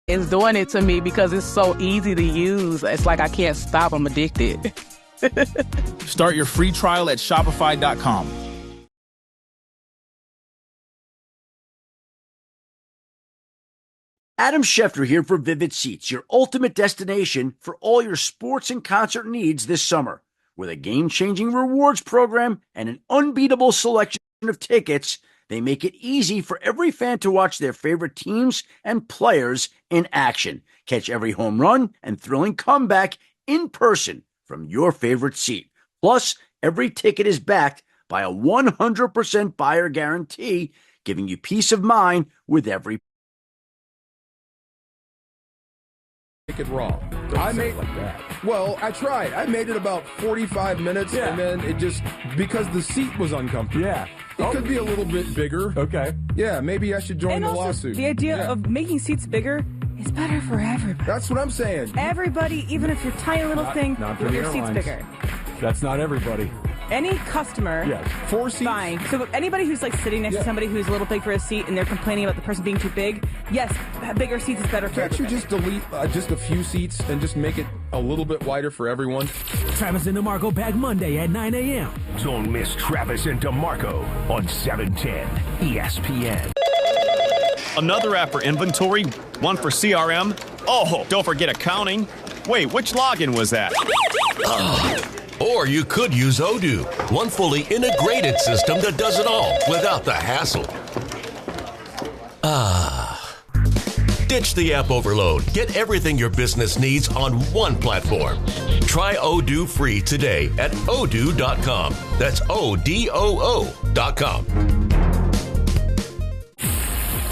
It's doing it to me because it's so easy to use. It's like I can't stop. I'm addicted. Start your free trial at Shopify.com. Adam Schefter here for Vivid Seats, your ultimate destination for all your sports and concert needs this summer. With a game-changing rewards program and an unbeatable selection of tickets, they make it easy for every fan to watch their favorite teams and players in action. Catch every home run and thrilling comeback in person from your favorite seat. Plus, every ticket is backed by a 100% buyer guarantee, giving you peace of mind with every make it wrong. I made it like that. Well, I tried. I made it about 45 minutes, and then it just, because the seat was uncomfortable. Yeah. It could be a little bit bigger. Okay. Yeah, maybe I should join the lawsuit. The idea of making seats bigger is better for everybody. That's what I'm saying. Everybody, even if you're tiny little thing, not for your the seat's airlines. bigger. That's not everybody. Any customer, Yes. 4 seats. fine. So anybody who's like sitting next to somebody who's a little big for a seat and they're complaining about the person being too big, yes, bigger seats is better for Can't you everybody. just delete just a few seats and just make it a little bit wider for everyone? Travis and DeMarco back Monday at 9 a.m. Don't miss Travis and DeMarco on 710 ESPN. Another app for inventory, one for CRM. Oh, don't forget accounting. Wait, which login was that? Or you could use Odoo, one fully integrated system that does it all without the hassle. Ditch the app overload. Get everything your business needs on one platform. Try Odoo free today at odoo.com. That's ODOO.com.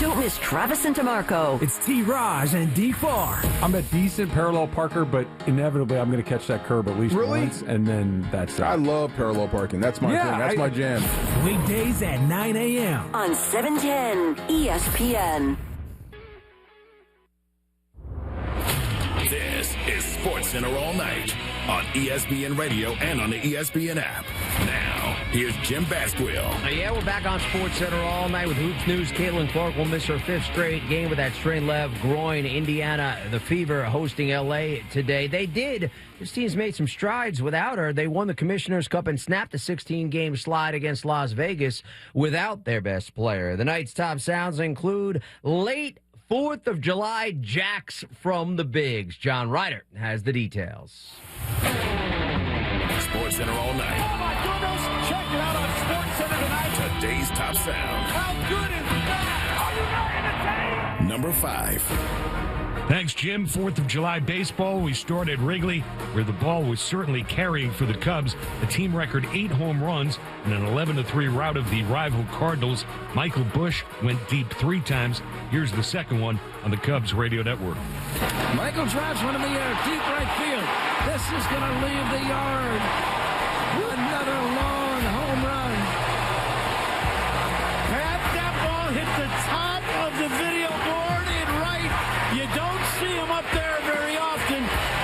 Don't miss Travis and DeMarco. It's T-Raj and D-Far. I'm a decent parallel parker, but inevitably I'm going to catch that curb at least once, and then that's it. I love parallel parking. That's my thing. That's my jam. Weekdays at 9 a.m. on 710 ESPN. This is Sports Center all night on ESPN Radio and on the ESPN app. Now, here's Jim Basquill. Yeah, we're back on Sports Center all night with Hoops News. Caitlin Clark will miss her 5th straight game with that strained left groin. Indiana, the Fever hosting L.A. today. This team's made some strides without her. They won the Commissioner's Cup and snapped a 16-game slide against Las Vegas without their best player. The night's top sounds include late 4th of July jacks from the Bigs. John Ryder has the details. Sports Center all night. Oh, my goodness. Check it out on Sports Center tonight. Today's top sound. How good is that? Are you ready to take? Number 5. Thanks, Jim. 4th of July baseball. We start at Wrigley, where the ball was certainly carrying for the Cubs. A team record 8 home runs and an 11-3 rout of the rival Cardinals. Michael Busch went deep 3 times. Here's the second one on the Cubs radio network. Michael drives one in the air, deep right field. This is going to leave the yard. Another long home run. Pat, that ball hit the top of the video board in right. You don't see him up there very often.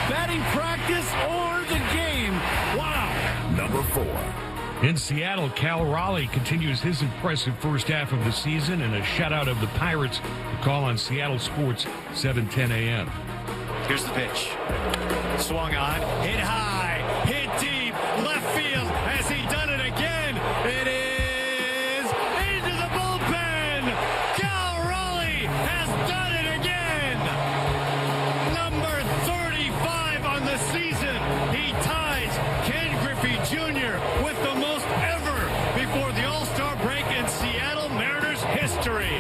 Batting practice or the game. Wow. Number 4. In Seattle, Cal Raleigh continues his impressive first half of the season and a shutout of the Pirates. The call on Seattle Sports, 7:10 a.m. Here's the pitch. Swung on, hit high, hit deep, left field. Has he done it again? It is into the bullpen. Cal Raleigh has done it again. Number 35 on the season. He ties Ken Griffey Jr. with the most ever before the All-Star break in Seattle Mariners history.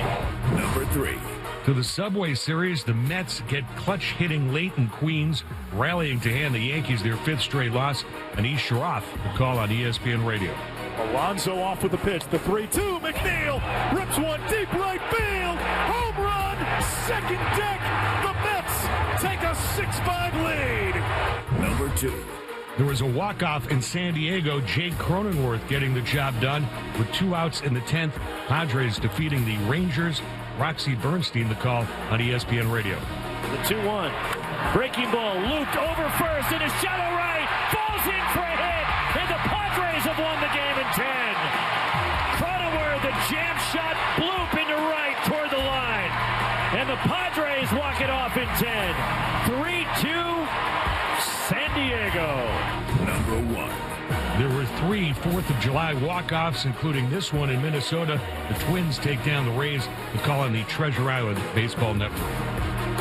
Number 3. To the Subway Series, the Mets get clutch hitting late in Queens, rallying to hand the Yankees their 5th straight loss. Anish Shroff, the call on ESPN Radio. Alonso off with the pitch. The 3-2. McNeil rips one deep right field. Home run. Second deck. The Mets take a 6-5 lead. Number 2. There was a walk-off in San Diego. Jake Cronenworth getting the job done with 2 outs in the 10th. Padres defeating the Rangers. Roxy Bernstein, the call on ESPN Radio. The 2-1. Breaking ball looped over first in a shallow right. Falls in for a hit. And the Padres have won the game in 10. Cronenworth, the jam shot bloop into right toward the line. And the Padres walk it off in Diego. Number 1. There were 3 4th of July walk-offs, including this one in Minnesota. The Twins take down the Rays. We call on the Treasure Island Baseball Network.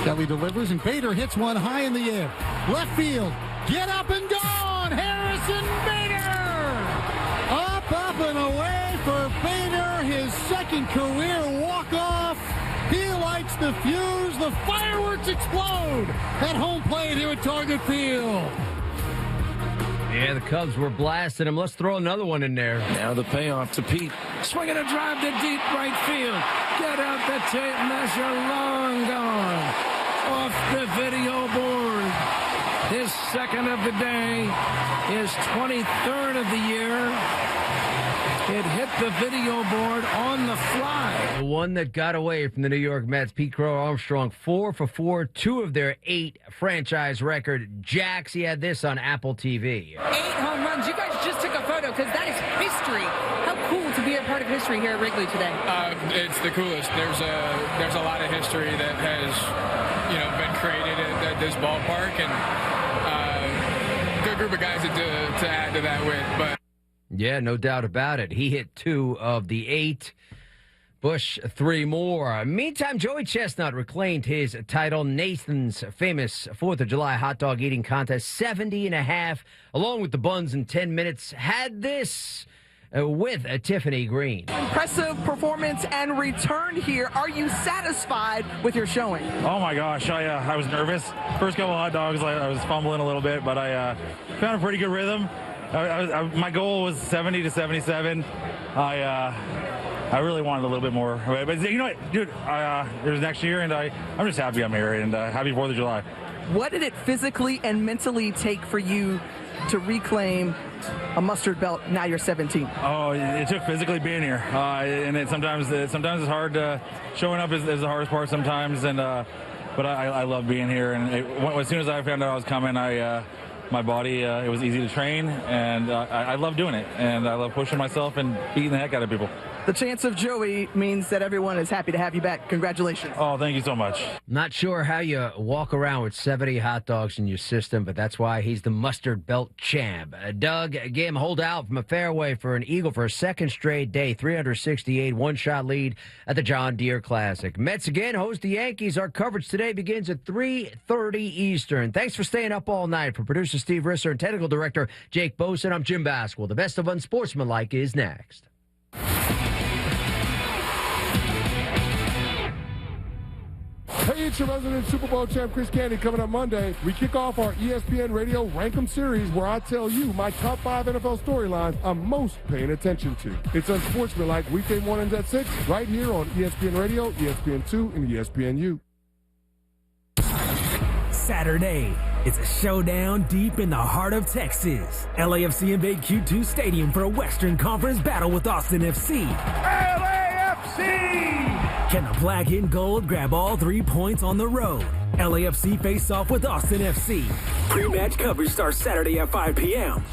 Kelly delivers, and Bader hits one high in the air. Left field. Get up and gone. Harrison Bader. Up and away for Bader. His second career walk-off. He lights the fuse. The fireworks explode at home plate here at Target Field. Yeah, the Cubs were blasting him. Let's throw another one in there. Now the payoff to Pete. Swinging a drive to deep right field. Get out the tape measure, long gone. Off the video board. His second of the day. His 23rd of the year. It hit the video board on the fly. The one that got away from the New York Mets, Pete Crow Armstrong, 4 for 4, 2 of their 8 franchise record. Jax, he had this on Apple TV. 8 home runs. You guys just took a photo because that is history. How cool to be a part of history here at Wrigley today. It's the coolest. There's a lot of history that has been created at this ballpark, and good group of guys to add to that with. But yeah, no doubt about it. He hit 2 of the 8. Bush 3 more. Meantime, Joey Chestnut reclaimed his title. Nathan's famous 4th of July hot dog eating contest, 70.5, along with the buns in 10 minutes. Had this with Tiffany Green. Impressive performance and return here. Are you satisfied with your showing? Oh my gosh, I was nervous. First couple hot dogs, I was fumbling a little bit, but I found a pretty good rhythm. My goal was 70 to 77. I really wanted a little bit more. But you know what, dude, it was next year, and I'm just happy I'm here, and happy 4th of July. What did it physically and mentally take for you to reclaim a mustard belt? Now you're 17. Oh, it took physically being here, and sometimes it's hard. Showing up is the hardest part sometimes, and but I love being here. And as soon as I found out I was coming, my body, it was easy to train, and I love doing it, and I love pushing myself and beating the heck out of people. The chance of Joey means that everyone is happy to have you back. Congratulations. Oh, thank you so much. Not sure how you walk around with 70 hot dogs in your system, but that's why he's the mustard belt champ. Doug, game hold out from a fairway for an eagle for a second straight day. 368 one-shot lead at the John Deere Classic. Mets again host the Yankees. Our coverage today begins at 3:30 Eastern. Thanks for staying up all night. For producer Steve Risser and technical director Jake Boson, I'm Jim Basquil. The best of unsportsmanlike is next. Hey, it's your resident Super Bowl champ, Chris Candy. Coming up Monday, we kick off our ESPN Radio Rank 'em series, where I tell you my top 5 NFL storylines I'm most paying attention to. It's unsportsmanlike weekday mornings at 6, right here on ESPN Radio, ESPN2, and ESPNU. Saturday, it's a showdown deep in the heart of Texas. LAFC invade Q2 Stadium for a Western Conference battle with Austin FC. LAFC! Can the black and gold grab all 3 points on the road? LAFC face off with Austin FC. Pre-match coverage starts Saturday at 5 p.m.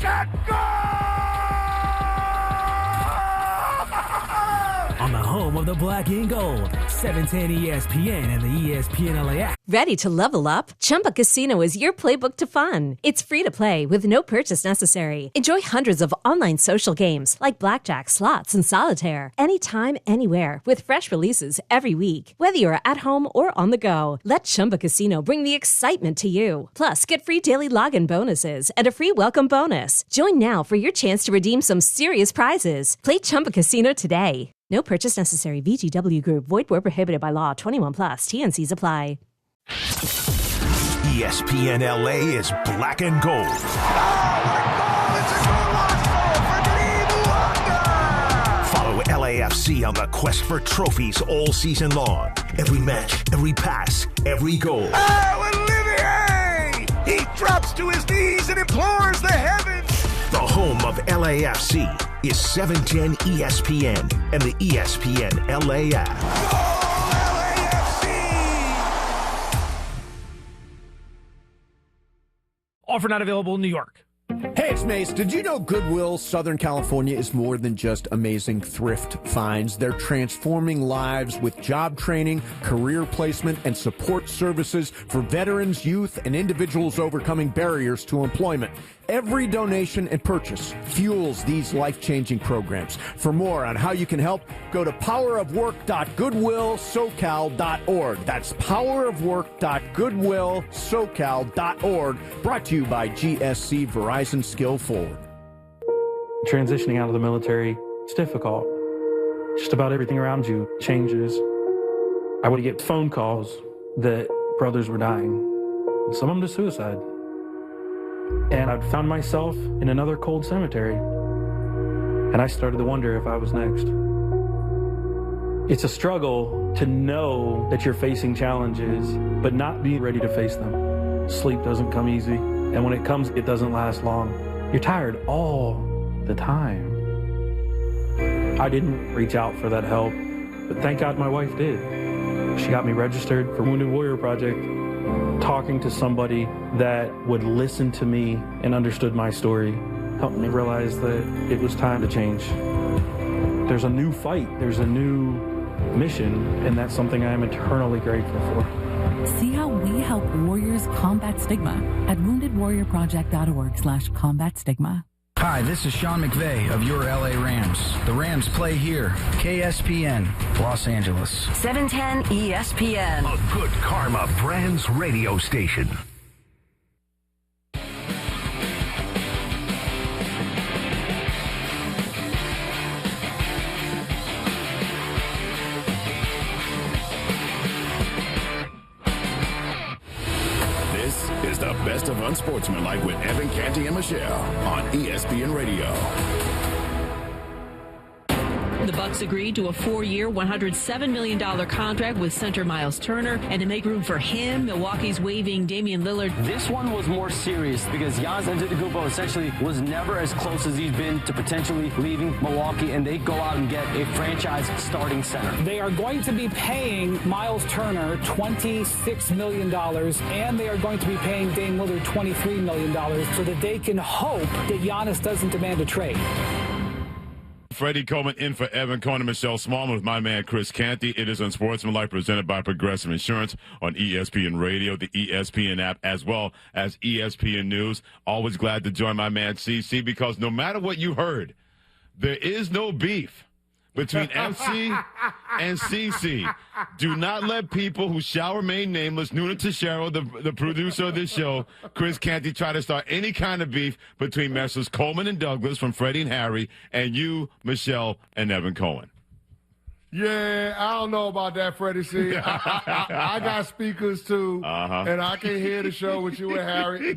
On the home of the black and gold, 710 ESPN and the ESPN LA app. Ready to level up? Chumba Casino is your playbook to fun. It's free to play with no purchase necessary. Enjoy hundreds of online social games like blackjack, slots, and solitaire anytime, anywhere with fresh releases every week. Whether you're at home or on the go, let Chumba Casino bring the excitement to you. Plus, get free daily login bonuses and a free welcome bonus. Join now for your chance to redeem some serious prizes. Play Chumba Casino today. No purchase necessary. VGW Group. Void where prohibited by law. 21 plus. TNCs apply. ESPN LA is black and gold. Follow LAFC on the quest for trophies all season long. Every match, every pass, every goal. Oh, Olivier! He drops to his knees and implores the heavens. The home of LAFC is 710 ESPN and the ESPN LA app. Offer not available in New York. Hey, it's Mace. Did you know Goodwill Southern California is more than just amazing thrift finds? They're transforming lives with job training, career placement, and support services for veterans, youth, and individuals overcoming barriers to employment. Every donation and purchase fuels these life-changing programs. For more on how you can help, go to powerofwork.goodwillsocal.org. That's powerofwork.goodwillsocal.org. Brought to you by GSC Verizon Skill Forward. Transitioning out of the military, it's difficult. Just about everything around you changes. I would get phone calls that brothers were dying, some of them to suicide. And I'd found myself in another cold cemetery. And I started to wonder if I was next. It's a struggle to know that you're facing challenges, but not be ready to face them. Sleep doesn't come easy. And when it comes, it doesn't last long. You're tired all the time. I didn't reach out for that help, but thank God my wife did. She got me registered for Wounded Warrior Project. Talking to somebody that would listen to me and understood my story helped me realize that it was time to change. There's a new fight, there's a new mission, and that's something I am eternally grateful for. See how we help warriors combat stigma at woundedwarriorproject.org/combat stigma. Hi, this is Sean McVay of your LA Rams. The Rams play here. KSPN, Los Angeles. 710 ESPN. A Good Karma Brands radio station. Is the best of Unsportsmanlike with Evan Canty and Michelle on ESPN Radio. The Bucks agreed to a 4-year, $107 million contract with center Miles Turner, and to make room for him, Milwaukee's waiving Damian Lillard. This one was more serious because Giannis Antetokounmpo essentially was never as close as he's been to potentially leaving Milwaukee, and they go out and get a franchise starting center. They are going to be paying Miles Turner $26 million, and they are going to be paying Dame Lillard $23 million so that they can hope that Giannis doesn't demand a trade. Freddie Coleman in for Evan Cohen and Michelle Smallman with my man Chris Canty. It is Unsportsmanlike presented by Progressive Insurance on ESPN Radio, the ESPN app, as well as ESPN News. Always glad to join my man CC because no matter what you heard, there is no beef between MC and CC. Do not let people who shall remain nameless, Nuna Teixeira, the producer of this show, Chris Canty, try to start any kind of beef between Messrs. Coleman and Douglas from Freddie and Harry and you, Michelle, and Evan Cohen. Yeah, I don't know about that, Freddie. See, I got speakers too, and I can hear the show with you and Harry.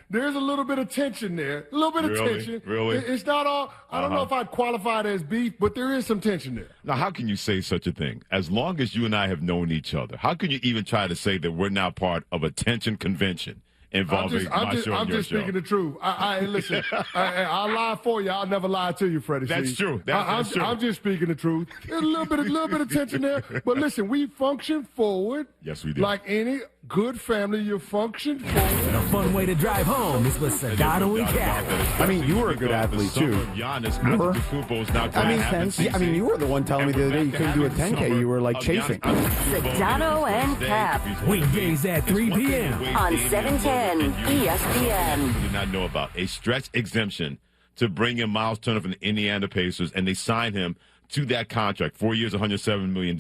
There's a little bit of tension there. A little bit of tension. Really? It's not all. I don't know if I'd qualify it as beef, but there is some tension there. Now, how can you say such a thing? As long as you and I have known each other, how can you even try to say that we're now part of a tension convention involving my show and your I'm just speaking the truth. Listen, I'll lie for you. I'll never lie to you, Freddie. That's true. That's true. I'm just speaking the truth. There's a little bit of tension there. But listen, we function forward. Yes, we do. Like any good family, you function forward. And a fun way to drive home is with Sedano and Cap. I mean, you were a good athlete, too. Remember? I mean, you were the one telling me the other day you couldn't do a 10K. You were, like, chafing. Sedano and Cap. Weekdays at 3 p.m. on 710 ESPN. I did not know about a stretch exemption to bring in Miles Turner from the Indiana Pacers, and they signed him to that contract. 4 years, $107 million.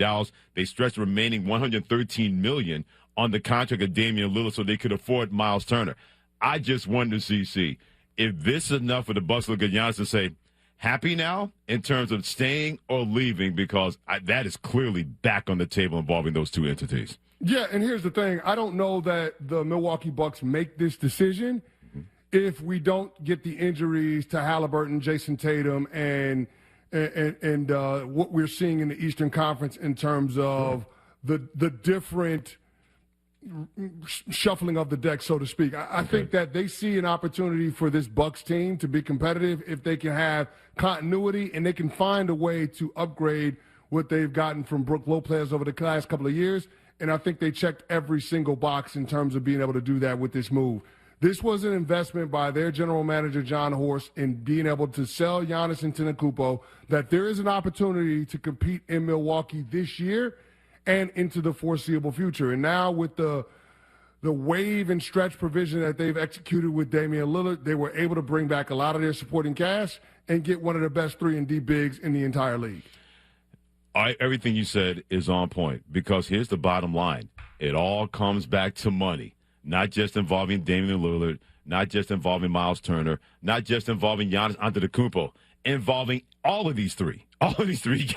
They stretched the remaining $113 million on the contract of Damian Lillard so they could afford Miles Turner. I just wonder, CC, if this is enough for the Bucks to look at Giannis and say, happy now in terms of staying or leaving, because that is clearly back on the table involving those two entities. Yeah, and here's the thing. I don't know that the Milwaukee Bucks make this decision if we don't get the injuries to Halliburton, Jason Tatum, and what we're seeing in the Eastern Conference in terms of the different shuffling of the deck, so to speak. I think that they see an opportunity for this Bucks team to be competitive if they can have continuity and they can find a way to upgrade what they've gotten from Brook Lopez over the last couple of years. And I think they checked every single box in terms of being able to do that with this move. This was an investment by their general manager, John Horst, in being able to sell Giannis Antetokounmpo, that there is an opportunity to compete in Milwaukee this year and into the foreseeable future. And now with the waive and stretch provision that they've executed with Damian Lillard, they were able to bring back a lot of their supporting cast and get one of the best 3-and-D bigs in the entire league. Everything you said is on point, because here's the bottom line. It all comes back to money, not just involving Damian Lillard, not just involving Miles Turner, not just involving Giannis Antetokounmpo, involving all of these three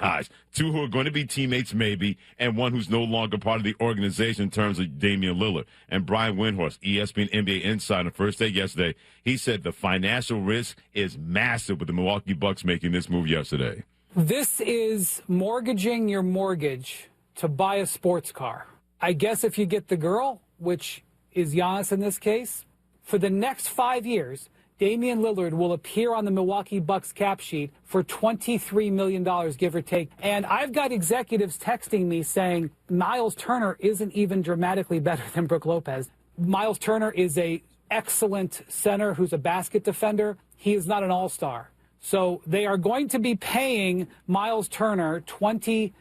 guys, two who are going to be teammates maybe, and one who's no longer part of the organization in terms of Damian Lillard. And Brian Windhorst, ESPN NBA insider, first day yesterday, he said the financial risk is massive with the Milwaukee Bucks making this move yesterday. This is mortgaging your mortgage to buy a sports car. I guess if you get the girl, which is Giannis in this case, for the next 5 years, Damian Lillard will appear on the Milwaukee Bucks cap sheet for $23 million, give or take. And I've got executives texting me saying Miles Turner isn't even dramatically better than Brook Lopez. Miles Turner is an excellent center who's a basket defender. He is not an all-star. So they are going to be paying Miles Turner $26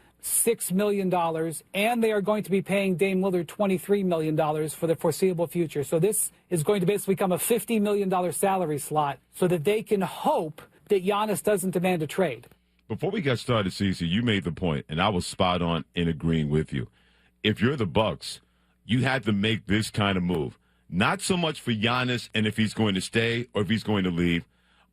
million, and they are going to be paying Dame Lillard $23 million for the foreseeable future. So this is going to basically become a $50 million salary slot so that they can hope that Giannis doesn't demand a trade. Before we got started, Cece, you made the point, and I was spot on in agreeing with you. If you're the Bucks, you had to make this kind of move. Not so much for Giannis and if he's going to stay or if he's going to leave,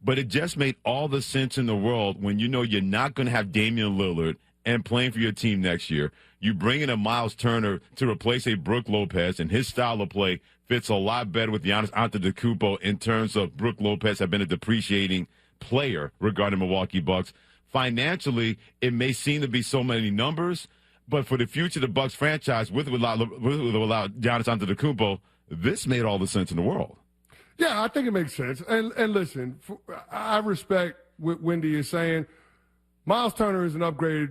but it just made all the sense in the world when you know you're not going to have Damian Lillard and playing for your team next year. You bring in a Miles Turner to replace a Brook Lopez, and his style of play fits a lot better with Giannis Antetokounmpo in terms of Brook Lopez have been a depreciating player regarding Milwaukee Bucks. Financially, it may seem to be so many numbers, but for the future of the Bucks franchise, with or without Giannis Antetokounmpo, this made all the sense in the world. Yeah, I think it makes sense. And listen, I respect what Wendy is saying. Miles Turner is an upgrade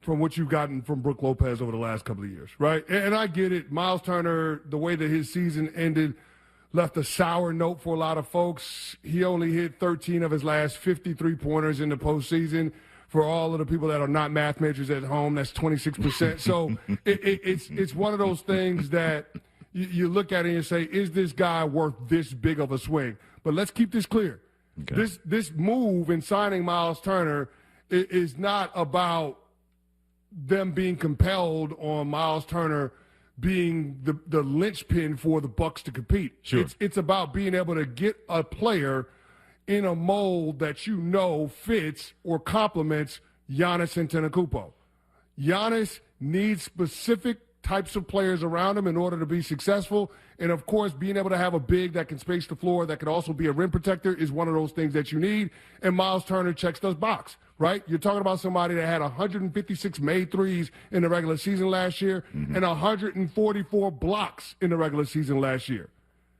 from what you've gotten from Brook Lopez over the last couple of years, right? And I get it. Miles Turner, the way that his season ended, left a sour note for a lot of folks. He only hit 13 of his last 53 pointers in the postseason. For all of the people that are not math majors at home, that's 26%. So it's one of those things that you look at it and you say, is this guy worth this big of a swing? But let's keep this clear. Okay. This move in signing Miles Turner is not about them being compelled on Miles Turner being the linchpin for the Bucks to compete. Sure. It's about being able to get a player in a mold that you know fits or complements Giannis Antetokounmpo. Giannis needs specific types of players around him in order to be successful. And, of course, being able to have a big that can space the floor, that can also be a rim protector, is one of those things that you need. And Miles Turner checks those boxes, right? You're talking about somebody that had 156 made threes in the regular season last year and 144 blocks in the regular season last year.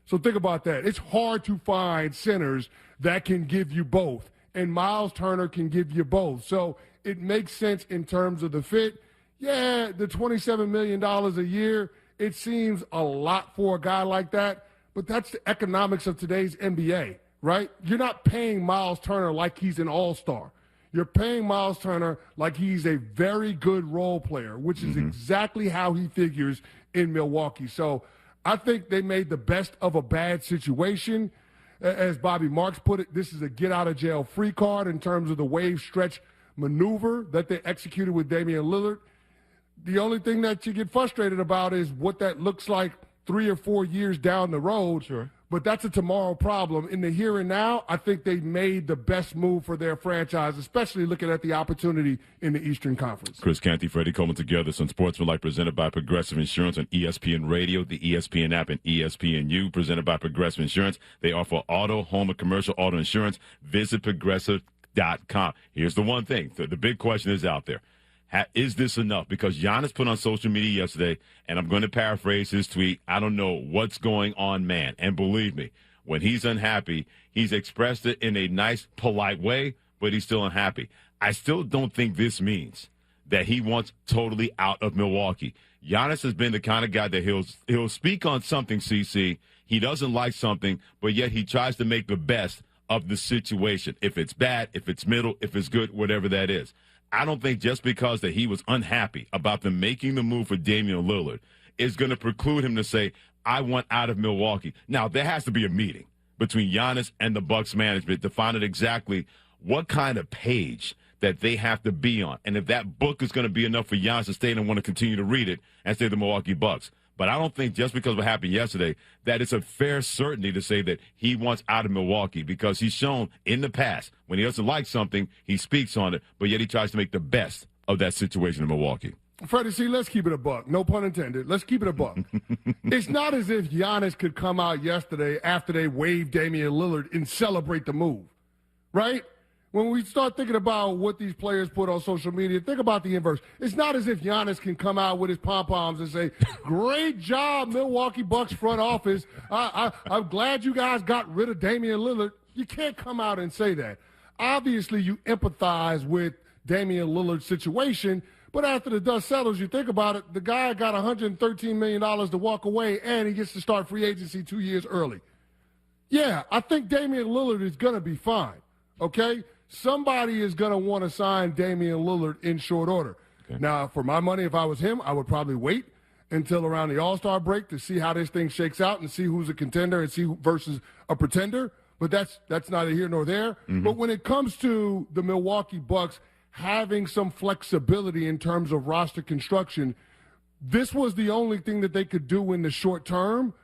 So think about that. It's hard to find centers that can give you both. And Miles Turner can give you both. So it makes sense in terms of the fit. Yeah, the $27 million a year, it seems a lot for a guy like that, but that's the economics of today's NBA, right? You're not paying Miles Turner like he's an all-star. You're paying Miles Turner like he's a very good role player, which is exactly how he figures in Milwaukee. So I think they made the best of a bad situation. As Bobby Marks put it, this is a get-out-of-jail-free card in terms of the wave stretch maneuver that they executed with Damian Lillard. The only thing that you get frustrated about is what that looks like 3 or 4 years down the road. Sure. But that's a tomorrow problem. In the here and now, I think they made the best move for their franchise, especially looking at the opportunity in the Eastern Conference. Chris Canty, Freddie Coleman together. Some Sportsmanlike presented by Progressive Insurance on ESPN Radio, the ESPN app, and ESPNU presented by Progressive Insurance. They offer auto, home, and commercial auto insurance. Visit Progressive.com. Here's the one thing. The big question is out there. Is this enough? Because Giannis put on social media yesterday, and I'm going to paraphrase his tweet, I don't know what's going on, man. And believe me, when he's unhappy, he's expressed it in a nice, polite way, but he's still unhappy. I still don't think this means that he wants totally out of Milwaukee. Giannis has been the kind of guy that he'll speak on something, CC. he doesn't like something, but yet he tries to make the best of the situation. If it's bad, if it's middle, if it's good, whatever that is. I don't think just because that he was unhappy about them making the move for Damian Lillard is going to preclude him to say, I want out of Milwaukee. Now, there has to be a meeting between Giannis and the Bucks management to find out exactly what kind of page that they have to be on. And if that book is going to be enough for Giannis to stay and want to continue to read it and say the Milwaukee Bucks. But I don't think just because what happened yesterday that it's a fair certainty to say that he wants out of Milwaukee, because he's shown in the past when he doesn't like something, he speaks on it, but yet he tries to make the best of that situation in Milwaukee. Freddie, see, let's keep it a buck. No pun intended. Let's keep it a buck. It's not as if Giannis could come out yesterday after they waived Damian Lillard and celebrate the move, right? When we start thinking about what these players put on social media, think about the inverse. It's not as if Giannis can come out with his pom-poms and say, great job, Milwaukee Bucks front office. I'm glad you guys got rid of Damian Lillard. You can't come out and say that. Obviously, you empathize with Damian Lillard's situation, but after the dust settles, you think about it, the guy got $113 million to walk away, and he gets to start free agency 2 years early. Yeah, I think Damian Lillard is going to be fine, okay? Somebody is going to want to sign Damian Lillard in short order. Okay. Now, for my money, if I was him, I would probably wait until around the All-Star break to see how this thing shakes out and see who's a contender and see who versus a pretender. But that's neither here nor there. Mm-hmm. But when it comes to the Milwaukee Bucks having some flexibility in terms of roster construction, this was the only thing that they could do in the short term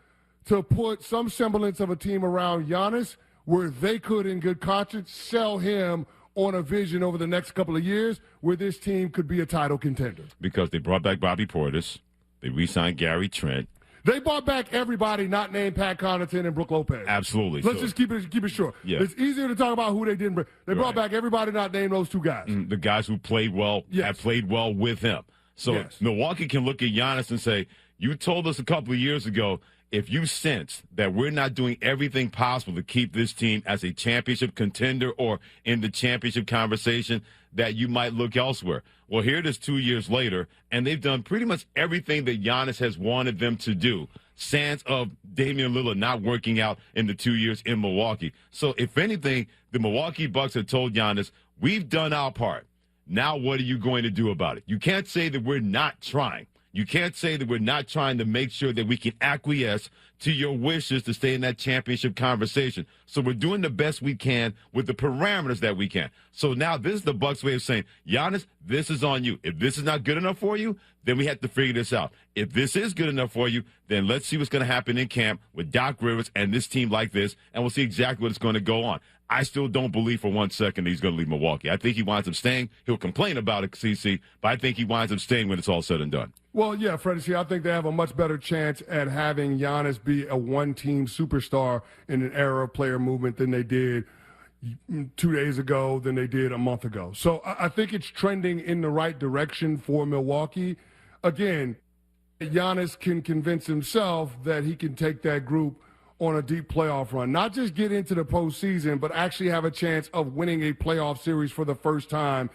to put some semblance of a team around Giannis where they could, in good conscience, sell him on a vision over the next couple of years where this team could be a title contender. Because they brought back Bobby Portis. They re-signed Gary Trent. They brought back everybody not named Pat Connaughton and Brook Lopez. Absolutely. Let's just keep it short. Yeah. It's easier to talk about who they didn't bring. They brought back everybody not named those two guys. The guys who played well, have played well with him. So Milwaukee can look at Giannis and say, you told us a couple of years ago, if you sense that we're not doing everything possible to keep this team as a championship contender or in the championship conversation, that you might look elsewhere. Well, here it is 2 years later, and they've done pretty much everything that Giannis has wanted them to do, sans of Damian Lillard not working out in the 2 years in Milwaukee. So, if anything, the Milwaukee Bucks have told Giannis, we've done our part. Now what are you going to do about it? You can't say that we're not trying. You can't say that we're not trying to make sure that we can acquiesce to your wishes to stay in that championship conversation. So we're doing the best we can with the parameters that we can. So now this is the Bucks way of saying, Giannis, this is on you. If this is not good enough for you, then we have to figure this out. If this is good enough for you, then let's see what's going to happen in camp with Doc Rivers and this team like this, and we'll see exactly what's going to go on. I still don't believe for 1 second that he's going to leave Milwaukee. I think he winds up staying. He'll complain about it, CC, but I think he winds up staying when it's all said and done. Well, yeah, Freddie, see, I think they have a much better chance at having Giannis be a one-team superstar in an era of player movement than they did 2 days ago, than they did a month ago. So I think it's trending in the right direction for Milwaukee. Again, Giannis can convince himself that he can take that group on a deep playoff run. Not just get into the postseason, but actually have a chance of winning a playoff series for the first time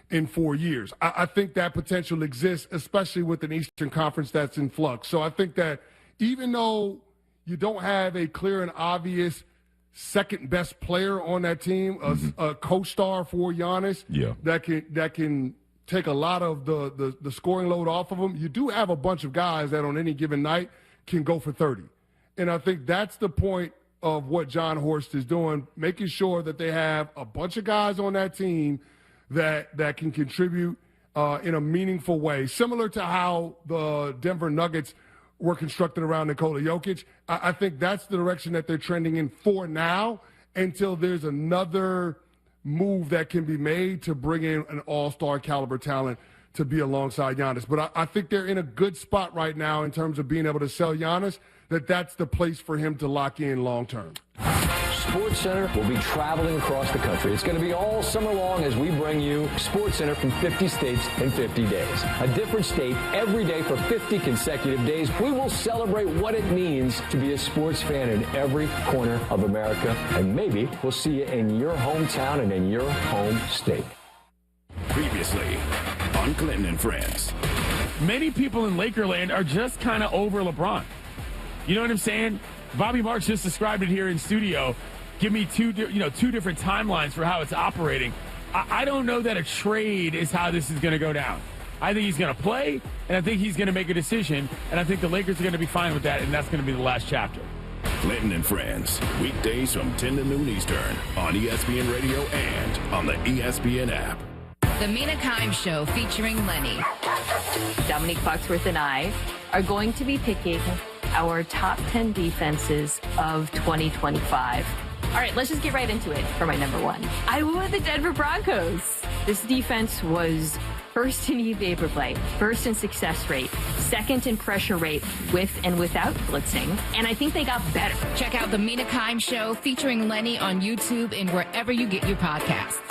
in 4 years. I think that potential exists, especially with an Eastern Conference that's in flux. So I think that even though you don't have a clear and obvious second best player on that team, a co-star for Giannis that can take a lot of the scoring load off of him, you do have a bunch of guys that on any given night can go for 30. And I think that's the point of what John Horst is doing, making sure that they have a bunch of guys on that team that can contribute in a meaningful way, similar to how the Denver Nuggets were constructed around Nikola Jokic. I think that's the direction that they're trending in for now, until there's another move that can be made to bring in an all-star caliber talent to be alongside Giannis. But I think they're in a good spot right now in terms of being able to sell Giannis, that's the place for him to lock in long-term. SportsCenter will be traveling across the country. It's going to be all summer long as we bring you SportsCenter from 50 states in 50 days. A different state every day for 50 consecutive days. We will celebrate what it means to be a sports fan in every corner of America. And maybe we'll see you in your hometown and in your home state. Previously on Clinton and Friends. Many people in Lakerland are just kind of over LeBron. You know what I'm saying? Bobby Marks just described it here in studio. Give me two different timelines for how it's operating. I don't know that a trade is how this is going to go down. I think he's going to play, and I think he's going to make a decision, and I think the Lakers are going to be fine with that, and that's going to be the last chapter. Clinton and Friends, weekdays from 10 to noon Eastern on ESPN Radio and on the ESPN app. The Mina Kimes Show featuring Lenny. Dominique Foxworth and I are going to be picking our top 10 defenses of 2025. All right, let's just get right into it for my number one. I went with the Denver Broncos. This defense was first in EVA per play, first in success rate, second in pressure rate with and without blitzing, and I think they got better. Check out the Mina Kimes Show featuring Lenny on YouTube and wherever you get your podcasts.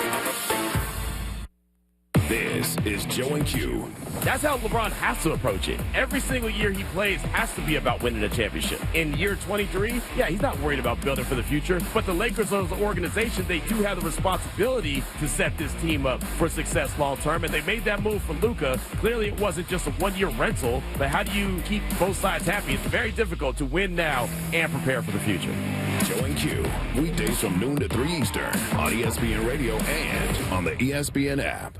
This is Joe and Q. That's how LeBron has to approach it. Every single year he plays has to be about winning a championship. In year 23, he's not worried about building for the future, but the Lakers as an organization, they do have the responsibility to set this team up for success long term, and they made that move for Luka. Clearly it wasn't just a one-year rental, but how do you keep both sides happy? It's very difficult to win now and prepare for the future. Joe and Q, weekdays from noon to 3 Eastern on ESPN Radio and on the ESPN app.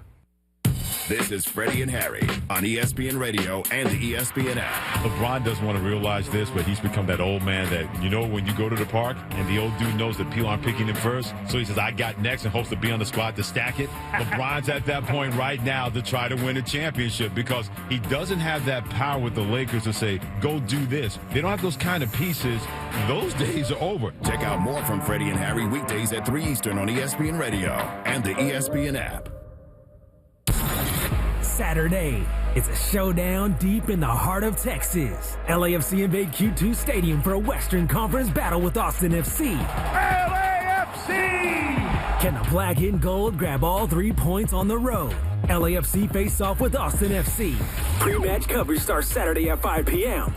This is Freddie and Harry on ESPN Radio and the ESPN app. LeBron doesn't want to realize this, but he's become that old man that, when you go to the park and the old dude knows that people aren't picking him first, so he says, I got next, and hopes to be on the squad to stack it. LeBron's at that point right now to try to win a championship because he doesn't have that power with the Lakers to say, go do this. They don't have those kind of pieces. Those days are over. Check out more from Freddie and Harry weekdays at 3 Eastern on ESPN Radio and the ESPN app. Saturday, it's a showdown deep in the heart of Texas. LAFC invade Q2 Stadium for a Western Conference battle with Austin FC. LAFC! Can the black and gold grab all 3 points on the road? LAFC face off with Austin FC. Pre-match coverage starts Saturday at 5 p.m.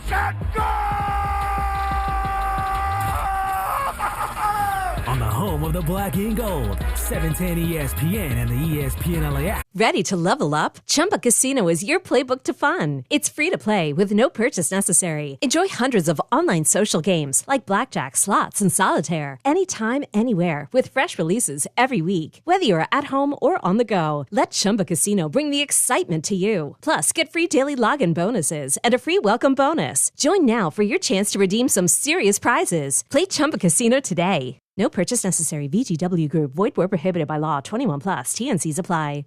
On the home of the black and gold, 710 ESPN and the ESPN LA app. Ready to level up? Chumba Casino is your playbook to fun. It's free to play with no purchase necessary. Enjoy hundreds of online social games like blackjack, slots, and solitaire anytime, anywhere with fresh releases every week. Whether you're at home or on the go, let Chumba Casino bring the excitement to you. Plus, get free daily login bonuses and a free welcome bonus. Join now for your chance to redeem some serious prizes. Play Chumba Casino today. No purchase necessary. VGW Group. Void where prohibited by law. 21+. TNCs apply.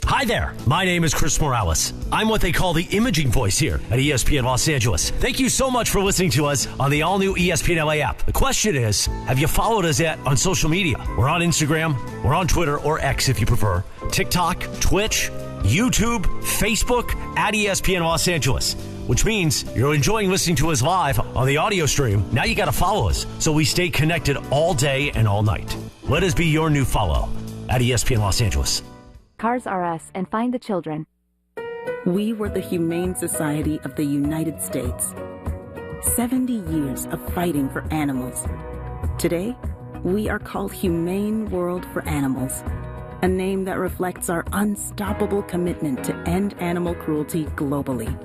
Hi there. My name is Chris Morales. I'm what they call the imaging voice here at ESPN Los Angeles. Thank you so much for listening to us on the all-new ESPN LA app. The question is, have you followed us yet on social media? We're on Instagram, we're on Twitter, or X if you prefer, TikTok, Twitch, YouTube, Facebook, at ESPN Los Angeles. Which means you're enjoying listening to us live on the audio stream. Now you got to follow us so we stay connected all day and all night. Let us be your new follow at ESPN Los Angeles. Cars R Us and Find the Children. We were the Humane Society of the United States. 70 years of fighting for animals. Today, we are called Humane World for Animals, a name that reflects our unstoppable commitment to end animal cruelty globally.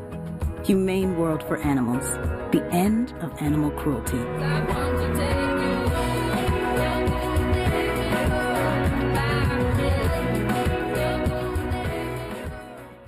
Humane World for Animals, the end of animal cruelty.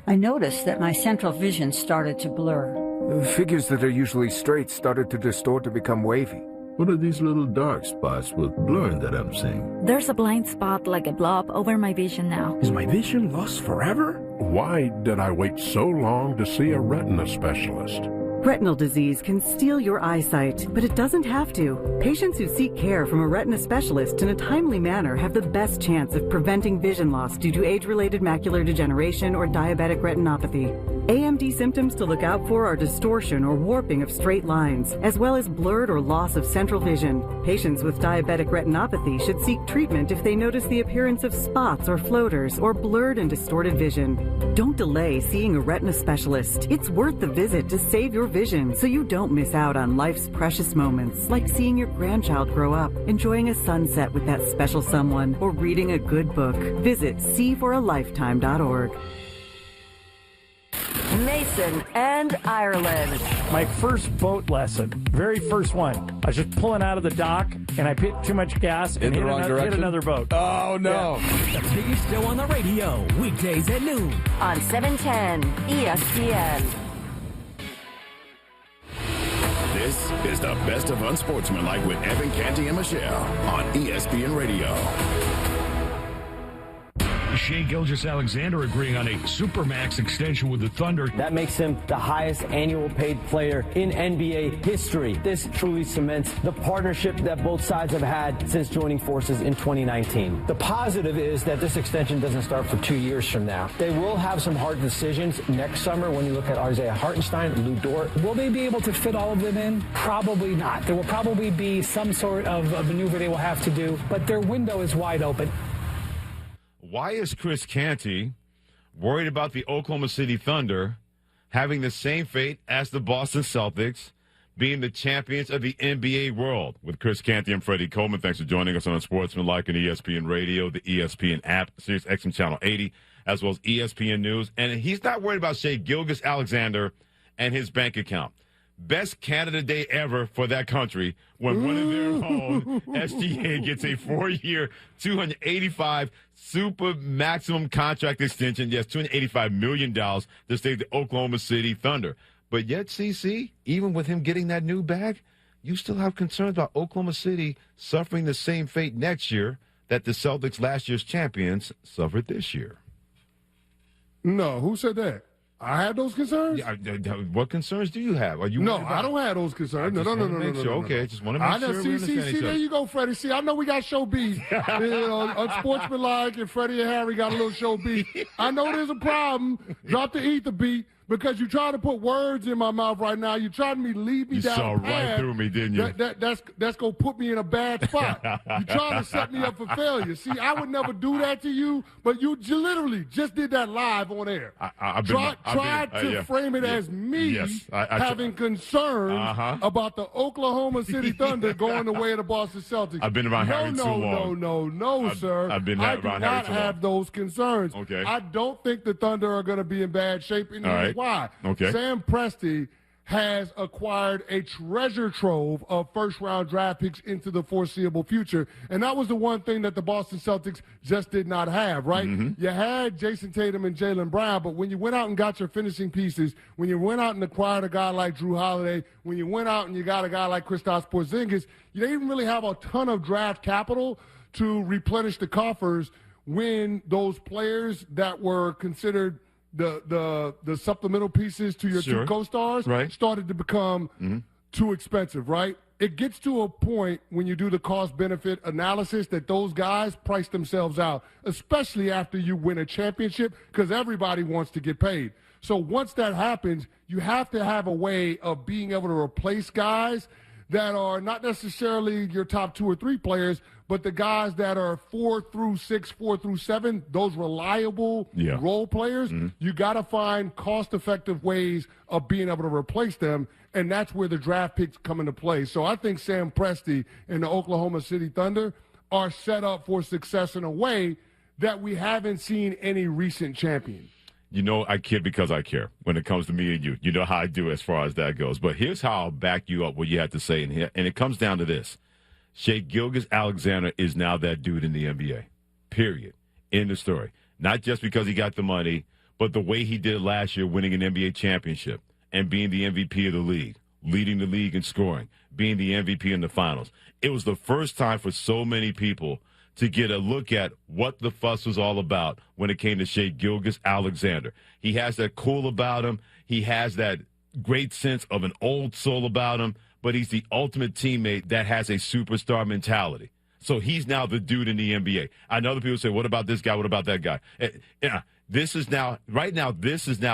I noticed that my central vision started to blur. Figures that are usually straight started to distort to become wavy. What are these little dark spots with blurring that I'm seeing? There's a blind spot like a blob over my vision now. Is my vision lost forever? Why did I wait so long to see a retina specialist? Retinal disease can steal your eyesight, but it doesn't have to. Patients who seek care from a retina specialist in a timely manner have the best chance of preventing vision loss due to age-related macular degeneration or diabetic retinopathy. AMD symptoms to look out for are distortion or warping of straight lines, as well as blurred or loss of central vision. Patients with diabetic retinopathy should seek treatment if they notice the appearance of spots or floaters or blurred and distorted vision. Don't delay seeing a retina specialist. It's worth the visit to save your vision so you don't miss out on life's precious moments, like seeing your grandchild grow up, enjoying a sunset with that special someone, or reading a good book. Visit seeforalifetime.org. Mason, and Ireland. My first boat lesson, very first one. I was just pulling out of the dock, and I put too much gas and hit another boat. Oh, no. Yeah. The biggest show on the radio, weekdays at noon. On 710 ESPN. This is the best of Unsportsmanlike with Evan Canty and Michelle on ESPN Radio. Shai Gilgeous-Alexander agreeing on a Supermax extension with the Thunder. That makes him the highest annual paid player in NBA history. This truly cements the partnership that both sides have had since joining forces in 2019. The positive is that this extension doesn't start for 2 years from now. They will have some hard decisions next summer when you look at Isaiah Hartenstein, Lou Dort. Will they be able to fit all of them in? Probably not. There will probably be some sort of maneuver they will have to do, but their window is wide open. Why is Chris Canty worried about the Oklahoma City Thunder having the same fate as the Boston Celtics, being the champions of the NBA world? With Chris Canty and Freddie Coleman, thanks for joining us on Unsportsmanlike and ESPN Radio, the ESPN app, Sirius XM Channel 80, as well as ESPN News. And he's not worried about Shai Gilgeous-Alexander and his bank account. Best Canada Day ever for that country when one of their own, SGA, gets a 4-year, $285 super maximum contract extension. Yes, $285 million to stay the Oklahoma City Thunder. But yet, CC, even with him getting that new bag, you still have concerns about Oklahoma City suffering the same fate next year that the Celtics, last year's champions, suffered this year. No, who said that? I had those concerns? Yeah, what concerns do you have? Are you? No, I don't have those concerns. No. Okay, just want to make sure we understand each other. There you go, Freddie. See, I know we got show B. Unsportsmanlike and Freddie and Harry got a little show B. I know there's a problem. Drop the ether beat. Because you're trying to put words in my mouth right now. You're trying to lead me down. You saw right through me, didn't you? That's going to put me in a bad spot. You're trying to set me up for failure. See, I would never do that to you, but you literally just did that live on air. Tried to frame it as me having concerns about the Oklahoma City Thunder going the way of the Boston Celtics. I've been around Harry too long. No, sir. I've been around Harry too long. I do not have those concerns. Okay. I don't think the Thunder are going to be in bad shape. And why? Okay. Sam Presti has acquired a treasure trove of first-round draft picks into the foreseeable future, and that was the one thing that the Boston Celtics just did not have, right? Mm-hmm. You had Jason Tatum and Jaylen Brown, but when you went out and got your finishing pieces, when you went out and acquired a guy like Drew Holiday, when you went out and you got a guy like Kristaps Porzingis, you didn't really have a ton of draft capital to replenish the coffers when those players that were considered the supplemental pieces to your two co-stars started to become too expensive, right? It gets to a point when you do the cost-benefit analysis that those guys price themselves out, especially after you win a championship, because everybody wants to get paid. So once that happens, you have to have a way of being able to replace guys that are not necessarily your top 2 or 3 players, but the guys that are 4 through 6, 4 through 7, those reliable role players, you got to find cost-effective ways of being able to replace them, and that's where the draft picks come into play. So I think Sam Presti and the Oklahoma City Thunder are set up for success in a way that we haven't seen any recent champion. You know, I kid because I care when it comes to me and you. You know how I do as far as that goes. But here's how I'll back you up what you have to say in here. And it comes down to this. Shai Gilgeous-Alexander is now that dude in the NBA. Period. End of story. Not just because he got the money, but the way he did it last year, winning an NBA championship and being the MVP of the league, leading the league in scoring, being the MVP in the finals. It was the first time for so many people to get a look at what the fuss was all about when it came to Shai Gilgeous-Alexander. He has that cool about him. He has that great sense of an old soul about him, but he's the ultimate teammate that has a superstar mentality. So he's now the dude in the NBA. I know other people say, what about this guy? What about that guy? This is now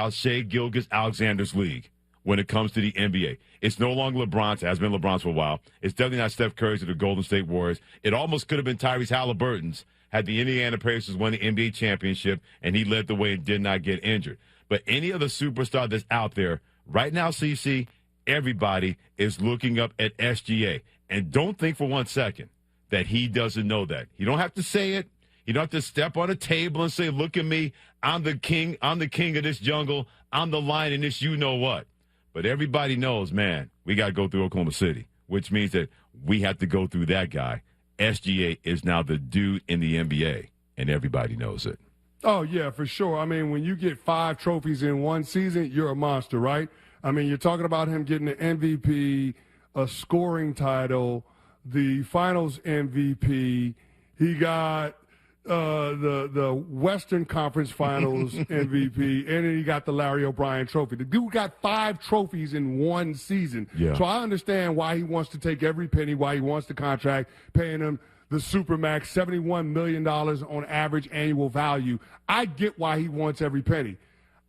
Shai Gilgeous-Alexander's league when it comes to the NBA. It's no longer LeBron's. It has been LeBron's for a while. It's definitely not Steph Curry's or the Golden State Warriors. It almost could have been Tyrese Halliburton's had the Indiana Pacers won the NBA championship and he led the way and did not get injured. But any other superstar that's out there right now, CC, everybody is looking up at SGA. And don't think for 1 second that he doesn't know that. You don't have to say it. You don't have to step on a table and say, look at me, I'm the king of this jungle, I'm the lion in this you-know-what. But everybody knows, man, we got to go through Oklahoma City, which means that we have to go through that guy. SGA is now the dude in the NBA, and everybody knows it. Oh, yeah, for sure. I mean, when you get 5 trophies in one season, you're a monster, right? I mean, you're talking about him getting the MVP, a scoring title, the finals MVP. He got the Western Conference Finals MVP, and then he got the Larry O'Brien trophy. The dude got 5 trophies in one season. Yeah. So I understand why he wants to take every penny, why he wants the contract, paying him the Supermax, $71 million on average annual value. I get why he wants every penny.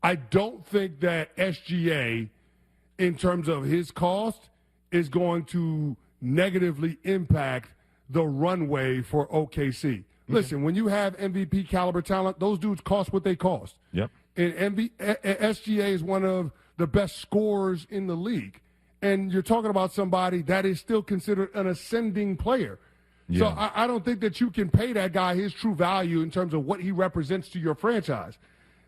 I don't think that SGA, in terms of his cost, is going to negatively impact the runway for OKC. Listen, when you have MVP caliber talent, those dudes cost what they cost. Yep. And SGA is one of the best scorers in the league. And you're talking about somebody that is still considered an ascending player. Yeah. So I don't think that you can pay that guy his true value in terms of what he represents to your franchise.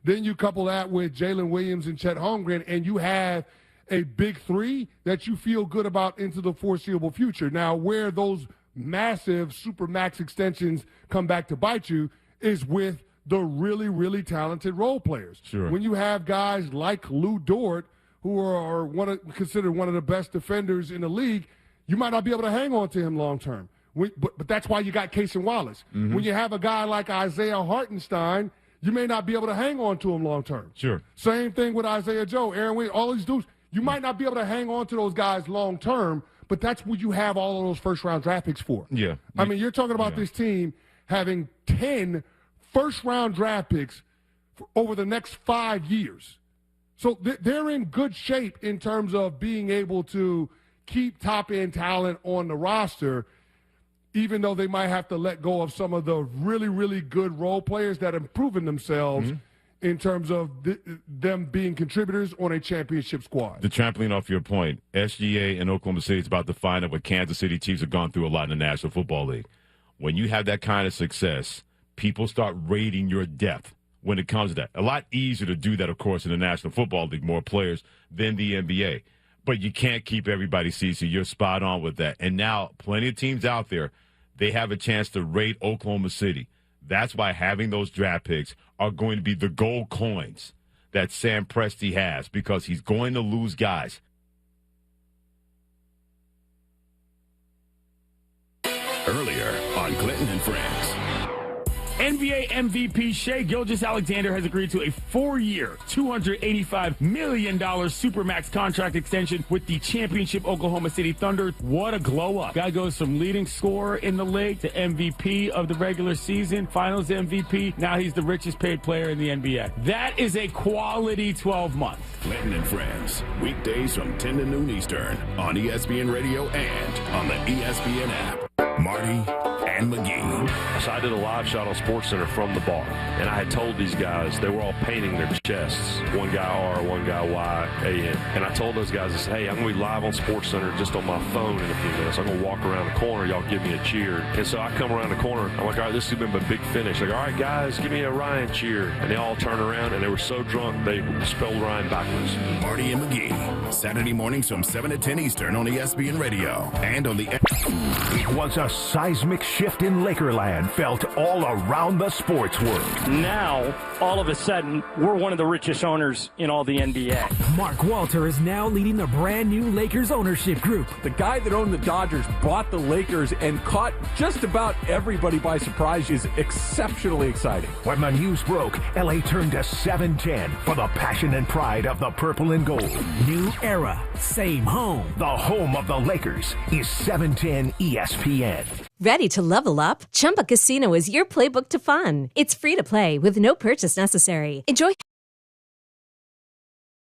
Then you couple that with Jalen Williams and Chet Holmgren, and you have a big 3 that you feel good about into the foreseeable future. Now, where those massive Supermax extensions come back to bite you is with the really, really talented role players. Sure. When you have guys like Lou Dort, who are considered one of the best defenders in the league, you might not be able to hang on to him long term. But that's why you got Cason Wallace. Mm-hmm. When you have a guy like Isaiah Hartenstein, you may not be able to hang on to him long term. Sure. Same thing with Isaiah Joe, Aaron Williams, all these dudes. You might not be able to hang on to those guys long term, but that's what you have all of those first-round draft picks for. Yeah. I mean, you're talking about this team having 10 first-round draft picks over the next 5 years. So they're in good shape in terms of being able to keep top-end talent on the roster, even though they might have to let go of some of the really, really good role players that have proven themselves in terms of them being contributors on a championship squad. The trampoline off your point, SGA and Oklahoma City is about to find out what Kansas City Chiefs have gone through a lot in the National Football League. When you have that kind of success, people start rating your depth when it comes to that. A lot easier to do that, of course, in the National Football League, more players than the NBA. But you can't keep everybody seated. You're spot on with that. And now plenty of teams out there, they have a chance to rate Oklahoma City. That's why having those draft picks are going to be the gold coins that Sam Presti has, because he's going to lose guys. Earlier on Clinton and Friends. NBA MVP Shai Gilgeous-Alexander has agreed to a 4-year, $285 million Supermax contract extension with the championship Oklahoma City Thunder. What a glow-up. Guy goes from leading scorer in the league to MVP of the regular season, finals MVP. Now he's the richest paid player in the NBA. That is a quality 12 months. Clinton and Friends, weekdays from 10 to noon Eastern on ESPN Radio and on the ESPN app. Marty and McGee. So I did a live shot on SportsCenter from the bar, and I had told these guys, they were all painting their chests. One guy R, one guy Y, A-N. And I told those guys, I said, hey, I'm going to be live on SportsCenter just on my phone in a few minutes. I'm going to walk around the corner. Y'all give me a cheer. And so I come around the corner. I'm like, all right, this has been a big finish. Like, all right, guys, give me a Ryan cheer. And they all turned around, and they were so drunk, they spelled Ryan backwards. Marty and McGee, Saturday mornings from 7 to 10 Eastern on ESPN Radio and on the... It was a seismic shift in Lakerland felt all around the sports world. Now, all of a sudden, we're one of the richest owners in all the NBA. Mark Walter is now leading the brand new Lakers ownership group. The guy that owned the Dodgers bought the Lakers and caught just about everybody by surprise is exceptionally exciting. When the news broke, LA turned to 710 for the passion and pride of the purple and gold. New era, same home. The home of the Lakers is 710 ESPN. Ready to level up? Chumba Casino is your playbook to fun. It's free to play with no purchase necessary. Enjoy